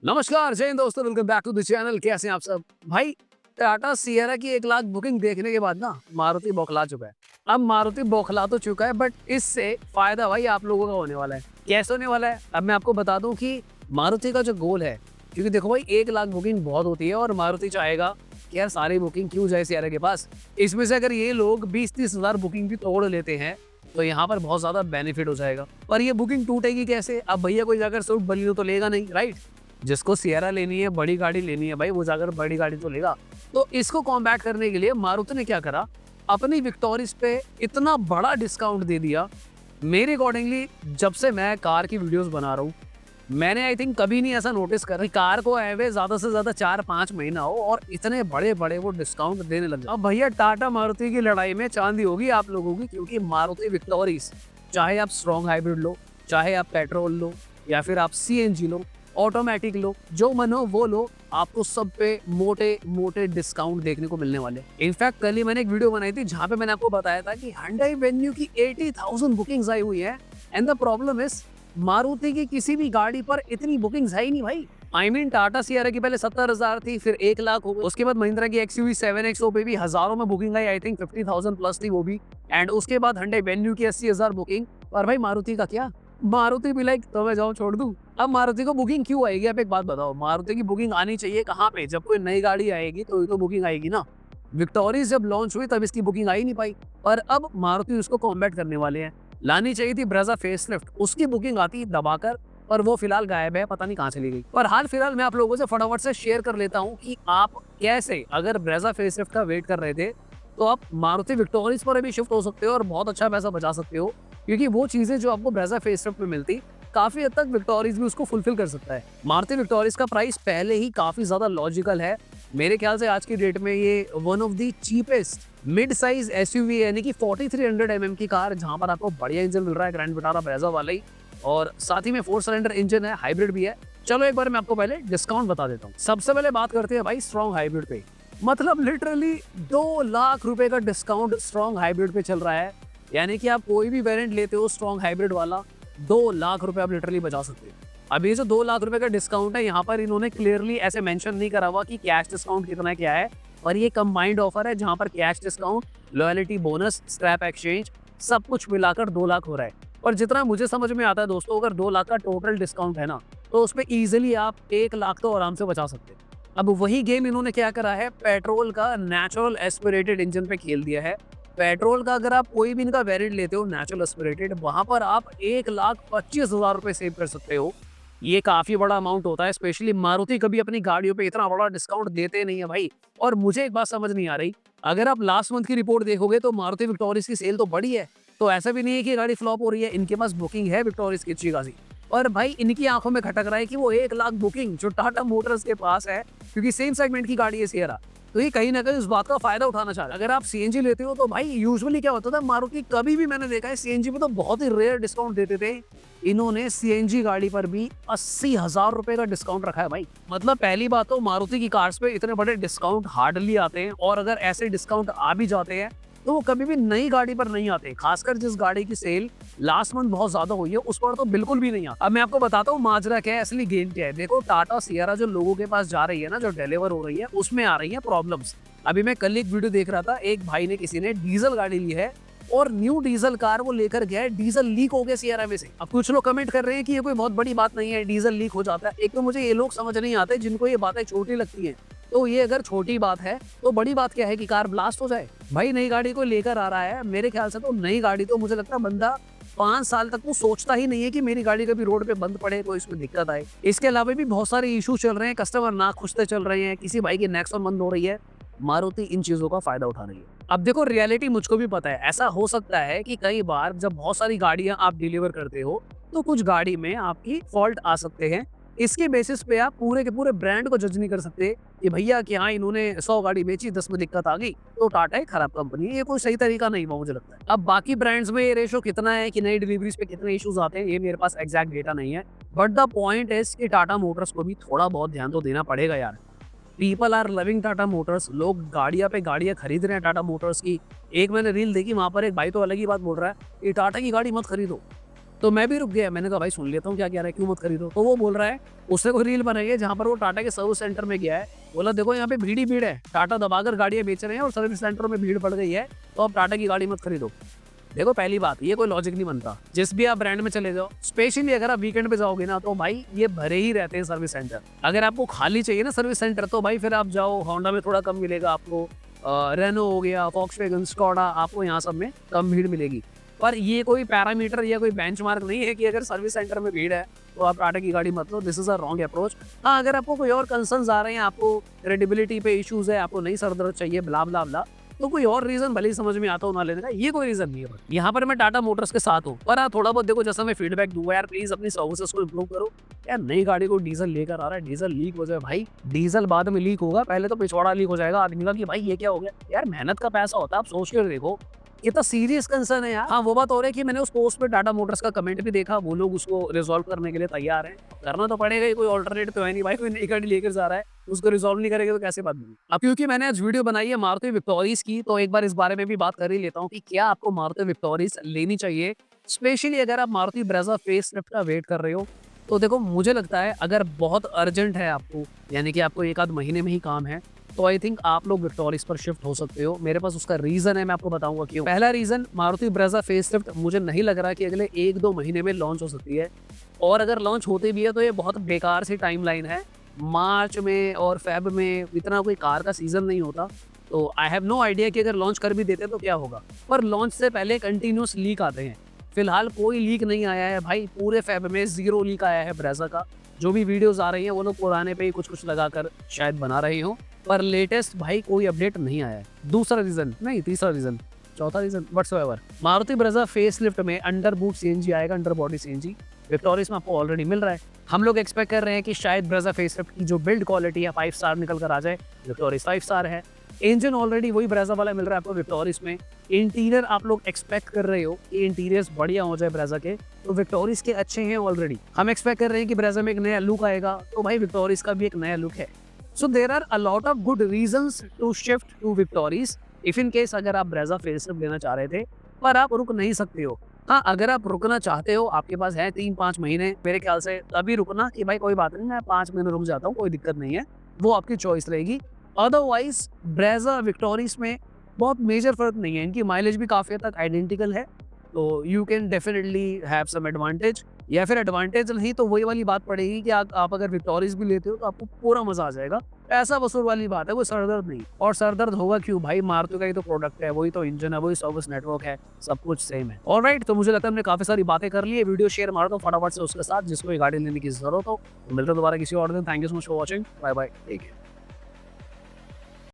नमस्कार जय हिंद दोस्तों, welcome back to the channel. कैसे हैं आप सब भाई? टाटा सियरा की 1 लाख बुकिंग देखने के बाद ना मारुति बौखला चुका है। अब मारुति बौखला तो चुका है, बट इससे फायदा भाई आप लोगों का होने वाला है। कैसे होने वाला है अब मैं आपको बता दूं कि मारुति का जो गोल है, क्योंकि देखो भाई 1 लाख बुकिंग बहुत होती है और मारुति चाहेगा कि यार सारी बुकिंग क्यों जाए सियरा के पास। इसमें से अगर ये लोग 20-30 हजार बुकिंग भी तोड़ लेते हैं तो यहाँ पर बहुत ज्यादा बेनिफिट हो जाएगा। पर ये बुकिंग टूटेगी कैसे? अब भैया कोई जाकर स्विफ्ट बलिनो तो लेगा नहीं, राइट? जिसको सियरा लेनी है, बड़ी गाड़ी लेनी है भाई, वो जाकर बड़ी गाड़ी तो लेगा। तो इसको कॉम्बैट करने के लिए मारुति ने क्या करा, अपनी विक्टोरिस पे इतना बड़ा डिस्काउंट दे दिया। मेरे अकॉर्डिंगली जब से मैं कार की वीडियोस बना रहा हूँ, मैंने आई थिंक कभी नहीं ऐसा नोटिस करा कार को आए हुए ज्यादा से ज्यादा 4-5 महीना हो और इतने बड़े बड़े वो डिस्काउंट देने लग जाए। अब भैया टाटा मारुति की लड़ाई में चांदी होगी आप लोगों की, क्योंकि मारुति विक्टोरिस, चाहे आप स्ट्रॉन्ग हाइब्रिड लो, चाहे आप पेट्रोल लो, या फिर आप सीएनजी लो, ऑटोमेटिक लो, जो मन हो वो लो, आपको सब पे मोटे मोटे डिस्काउंट देखने को मिलने वाले। इनफैक्ट कल ही मैंने एक वीडियो बनाई थी जहां पे मैंने आपको बताया था कि Hyundai Venue की 80,000 बुकिंग्स आई हुई है। And the problem is Maruti की किसी भी गाड़ी पर इतनी बुकिंग्स है ही नहीं भाई। आई मीन टाटा सियारा की पहले 70,000 थी, फिर 1 लाख हो गई। उसके बाद महिंद्रा की XUV 7XO पे भी हजारों में booking I, I think 50,000 plus थी वो भी। एंड उसके बाद Hyundai Venue की 80,000 बुकिंग। और भाई मारुति का क्या? मारुति भी लाइक तो मैं जाऊँ छोड़ दूं। अब मारुति को बुकिंग क्यों आएगी? आप एक बात बताओ, मारुति की बुकिंग आनी चाहिए कहाँ पे? जब कोई नई गाड़ी आएगी तो बुकिंग आएगी ना। विक्टोरिया जब लॉन्च हुई तब इसकी बुकिंग आई नहीं पाई, और अब मारुति उसको कॉम्बैट करने वाले हैं। लानी चाहिए थी ब्रेजा फेसलिफ्ट, उसकी बुकिंग आती दबाकर, पर वो फिलहाल गायब है, पता नहीं कहाँ चली गई। पर हाल फिलहाल मैं आप लोगों से फटाफट से शेयर कर लेता हूँ कि आप कैसे, अगर ब्रेजा फेसलिफ्ट का वेट कर रहे थे, तो आप मारुति विक्टोरिया पर अभी शिफ्ट हो सकते हो और बहुत अच्छा पैसा बचा सकते हो। क्योंकि वो चीजें जो आपको ब्रेजा फेसलिफ्ट में मिलती, काफी हद तक विक्टोरिया भी उसको फुलफिल कर सकता है। मारुति विक्टोरिया का प्राइस पहले ही काफी ज्यादा लॉजिकल है। मेरे ख्याल से आज की डेट में ये one of the cheapest mid size SUV यानी कि 4300 mm की कार, जहां पर आपको बढ़िया इंजन मिल रहा है, ग्रैंड विटारा ब्रेजा वाला ही, और साथ ही में 4 सिलेंडर इंजन है, हाइब्रिड भी है। चलो एक बार मैं आपको पहले डिस्काउंट बता देता हूँ। सबसे पहले बात करते हैं भाई स्ट्रॉन्ग हाइब्रिड पे। मतलब लिटरली 2 लाख रुपए का डिस्काउंट स्ट्रॉन्ग हाइब्रिड पे चल रहा है। यानी कि आप कोई भी वेरिएंट लेते हो स्ट्रॉन्ग हाइब्रिड वाला, 2 लाख रुपए आप लिटरली बचा सकते हो। अब ये जो 2 लाख रुपए का डिस्काउंट है, यहाँ पर इन्होंने क्लियरली ऐसे मेंशन नहीं करा हुआ कि कैश डिस्काउंट कितना क्या है, और ये कंबाइंड ऑफर है जहाँ पर cash discount, loyalty bonus, scrap exchange सब कुछ मिलाकर 2 लाख हो रहा है। और जितना मुझे समझ में आता है दोस्तों, अगर 2 लाख का टोटल डिस्काउंट है ना, तो उसमें इजीली आप 1 लाख तो आराम से बचा सकते हैं। अब वही गेम इन्होंने क्या करा है, पेट्रोल का नेचुरल एस्पिरेटेड इंजन पे खेल दिया है। पेट्रोल का अगर आप कोई भी इनका वेरिएंट लेते हो नेचुरल एस्पिरेटेड, वहां पर आप 1,25,000 रुपए सेव कर सकते हो। ये काफी बड़ा अमाउंट होता है, स्पेशली मारुति कभी अपनी गाड़ियों पे इतना बड़ा डिस्काउंट देते नहीं है भाई। और मुझे एक बात समझ नहीं आ रही, अगर आप लास्ट मंथ की रिपोर्ट देखोगे तो मारुति विक्टोरिया की सेल तो बढ़ी है, तो ऐसा भी नहीं है कि गाड़ी फ्लॉप हो रही है। इनके पास बुकिंग है विक्टोरिया की अच्छी खासी, और भाई इनकी आंखों में खटक रहा है कि वो 1 लाख बुकिंग जो टाटा मोटर्स के पास है, क्योंकि सेम सेगमेंट की गाड़ी है सियरा, तो ये कहीं ना कहीं उस बात का फायदा उठाना चाह रहा है। अगर आप सीएनजी लेते हो तो भाई यूजुअली क्या होता था, मारुति कभी भी मैंने देखा है सीएनजी पे तो बहुत ही रेयर डिस्काउंट देते थे। इन्होंने सीएनजी गाड़ी पर भी 80,000 रुपए का डिस्काउंट रखा है भाई। मतलब पहली बात तो मारुति की कार्स पे इतने बड़े डिस्काउंट हार्डली आते हैं, और अगर ऐसे डिस्काउंट आ भी जाते हैं तो वो कभी भी नई गाड़ी पर नहीं आते। खासकर जिस गाड़ी की सेल लास्ट मंथ बहुत ज्यादा हुई है उस पर तो बिल्कुल भी नहीं आता। अब मैं आपको बताता हूँ माजरा क्या है, असली गेम क्या है। देखो टाटा सियरा जो लोगों के पास जा रही है ना, जो डिलीवर हो रही है, उसमें आ रही है प्रॉब्लम्स। अभी मैं कल एक वीडियो देख रहा था, एक भाई ने, किसी ने डीजल गाड़ी ली है और न्यू डीजल कार वो लेकर गया है, डीजल लीक हो गया सियरा में से। अब कुछ लोग कमेंट कर रहे हैं कि ये कोई बहुत बड़ी बात नहीं है, डीजल लीक हो जाता है। एक तो मुझे ये लोग समझ नहीं आते जिनको ये बातें छोटी लगती हैं। तो ये अगर छोटी बात है तो बड़ी बात क्या है कि कार ब्लास्ट हो जाए? भाई नई गाड़ी को लेकर आ रहा है, मेरे ख्याल से तो नई गाड़ी तो मुझे लगता है बंदा 5 साल तक वो सोचता ही नहीं है कि मेरी गाड़ी कभी रोड पे बंद पड़े, कोई इसमें दिक्कत आए। इसके अलावा भी बहुत सारे इशू चल रहे हैं, कस्टमर ना खुशते चल रहे हैं, किसी भाई की नेक्सॉन बंद हो रही है। मारुति इन चीजों का फायदा उठा रही है। अब देखो रियलिटी मुझको भी पता है, ऐसा हो सकता है कि कई बार जब बहुत सारी गाड़ियां आप डिलीवर करते हो तो कुछ गाड़ी में आपकी फॉल्ट आ सकते हैं। इसके बेसिस पे आप पूरे के पूरे ब्रांड को जज नहीं कर सकते कि भैया कि हाँ इन्होंने 100 गाड़ी बेची, 10 में दिक्कत आ गई तो टाटा एक खराब कंपनी है। ये कोई सही तरीका नहीं हुआ मुझे लगता है। अब बाकी ब्रांड्स में ये रेशो कितना है कि नई डिलीवरीज पे कितने इश्यूज आते हैं, ये मेरे पास एग्जैक्ट डेटा नहीं है। बट द पॉइंट इज कि टाटा मोटर्स को भी थोड़ा बहुत ध्यान तो देना पड़ेगा यार। People are loving Tata Motors, लोग गाड़ियां पे गाड़ियां खरीद रहे हैं टाटा मोटर्स की। एक मैंने रील देखी, वहां पर एक भाई तो अलग ही बात बोल रहा है, ये टाटा की गाड़ी मत खरीदो। तो मैं भी रुक गया, मैंने कहा भाई सुन लेता हूँ क्या कह रहा है, क्यों मत खरीदो। तो वो बोल रहा है उससे कोई रील बनाई है जहाँ पर वो टाटा के सर्विस सेंटर में गया है, बोला देखो यहाँ पे भीड़ ही भीड़ है, टाटा दबाकर गाड़ियाँ बेच रहे हैं और सर्विस सेंटर में भीड़ पड़ गई है, तो आप टाटा की गाड़ी मत खरीदो। देखो पहली बात, ये कोई लॉजिक नहीं बनता। जिस भी आप ब्रांड में चले जाओ, स्पेशली अगर आप वीकेंड पे जाओगे ना, तो भाई ये भरे ही रहते हैं सर्विस सेंटर। अगर आपको खाली चाहिए ना सर्विस सेंटर, तो भाई फिर आप जाओ होंडा में थोड़ा कम मिलेगा आपको, रेनो हो गया, वॉक्सवैगन, स्कोडा, आपको यहाँ सब में कम भीड़ मिलेगी। पर ये कोई पैरामीटर या कोई बेंचमार्क नहीं है कि अगर सर्विस सेंटर में भीड़ है तो आप टाटा की गाड़ी मत लो। This is a wrong approach. हाँ, अगर आपको कोई और कंसर्न्स आ रहे हैं, आपको क्रेडिबिलिटी पे इश्यूज है, आपको नहीं सर दर्द चाहिए, ब्ला ब्ला ब्ला, तो कोई और रीजन भले ही समझ में आता हो ना लेने का, ये कोई रीजन नहीं है। यहाँ पर मैं टाटा मोटर्स के साथ हूँ, पर हाँ थोड़ा बहुत देखो, जैसा मैं फीडबैक दूंगा यार, प्लीज अपनी सर्विसेज को इम्प्रूव करो यार। नई गाड़ी को डीजल लेकर आ रहा है, डीजल लीक हो जाए भाई, डीजल बाद में लीक होगा, पहले तो पिछवाड़ा लीक हो जाएगा आदमी का कि भाई ये क्या हो गया यार। मेहनत का पैसा होता है, आप सोच के देखो, ये तो सीरियस कंसर्न है यार। हाँ, वो बात हो रही है कि मैंने उस पोस्ट पे टाटा मोटर्स का कमेंट भी देखा, वो लोग उसको रिजॉल्व करने के लिए तैयार हैं। करना तो पड़ेगा ही, कोई ऑल्टरनेट तो है नहीं भाई, कोई नई गाड़ी लेकर जा रहा है, उसको रिजॉल्व नहीं करेगा तो कैसे बात बनी। अब क्योंकि मैंने आज वीडियो बनाई है मारुति विक्टोरीज की, तो एक बार इस बारे में भी बात कर ही लेता हूँ कि क्या आपको मारुति विक्टोरीज लेनी चाहिए, स्पेशली अगर आप मारुति ब्रेजा फेसलिफ्ट का वेट कर रहे हो। तो देखो मुझे लगता है अगर बहुत अर्जेंट है आपको, यानी कि आपको एक आध महीने में ही काम है, तो आई थिंक आप लोग विक्टोरीज पर शिफ्ट हो सकते हो। मेरे पास उसका रीजन है, मैं आपको बताऊंगा क्यों। पहला रीजन, मारुति ब्रेजा फेसलिफ्ट मुझे नहीं लग रहा कि अगले 1-2 महीने में लॉन्च हो सकती है, और अगर लॉन्च होती भी है तो ये बहुत बेकार सी टाइमलाइन है। मार्च में और फेब में इतना कोई कार का सीजन नहीं होता, तो आई हैव नो आइडिया कि अगर लॉन्च कर भी देते तो क्या होगा। पर लॉन्च से पहले कंटिन्यूस लीक आते हैं, फिलहाल कोई लीक नहीं आया है भाई, पूरे फेब में 0 लीक आया है ब्रेजा का। जो भी वीडियोस आ रही हैं वो लोग पुराने पे ही कुछ कुछ लगाकर शायद बना रहे हो, पर लेटेस्ट भाई कोई अपडेट नहीं आया है। दूसरा रीजन नहीं, तीसरा रीजन, चौथा reason, whatsoever, Maruti Brezza facelift में अंडर बूट सीएनजी आएगा, अंडर बॉडी सीएनजी। विक्टोरीज में आपको ऑलरेडी मिल रहा है। हम लोग एक्सपेक्ट कर रहे हैं कि शायद ब्रेजा फेसलिफ्ट की जो बिल्ड क्वालिटी है 5 स्टार निकल कर आ जाए। विक्टोरीज 5 स्टार है, इंजन ऑलरेडी वही ब्रेजा वाला मिल रहा है आपको विक्टोरीज में। इंटीरियर आप लोग एक्सपेक्ट कर रहे हो कि इंटीरियर्स बढ़िया हो जाए ब्रेजा के, तो विक्टोरीज के अच्छे हैं ऑलरेडी। हम एक्सपेक्ट कर रहे हैं कि ब्रेजा में एक नया लुक आएगा, तो भाई विक्टोरीज का भी एक नया लुक है। So there are a lot of good reasons to shift to Victories if in case अगर आप ब्रेजा फेसलिफ्ट लेना चाह रहे थे, पर आप रुक नहीं सकते हो। हाँ, अगर आप रुकना चाहते हो, आपके पास है 3-5 महीने, मेरे ख्याल से तभी रुकना कि भाई कोई बात नहीं, मैं 5 महीने रुक जाता हूँ, कोई दिक्कत नहीं है, वो आपकी चॉइस रहेगी। अदरवाइज ब्रेजा विक्टोरीज में बहुत मेजर फर्क नहीं है, इनकी माइलेज भी काफ़ी हद तक आइडेंटिकल है, तो you can definitely have some advantage. या फिर एडवांटेज नहीं तो वही वाली बात पड़ेगी कि आप अगर विक्टोरीज भी लेते हो तो आपको पूरा मजा आ जाएगा। पैसा वसूल वाली बात है, कोई सरदर्द नहीं। और सरदर्द होगा क्यों भाई, मारुति का ही तो प्रोडक्ट है, वही तो इंजन है, वही सर्विस नेटवर्क है, सब कुछ सेम है। ऑलराइट, तो मुझे लगता है हमने काफी सारी बातें कर ली है। वीडियो शेयर मारो तो फटाफट से उसके साथ जिसको ये गाड़ी लेने की जरूरत हो। तो मिलते हैं दोबारा किसी और दिन। Thank you so much for watching, bye bye, take care.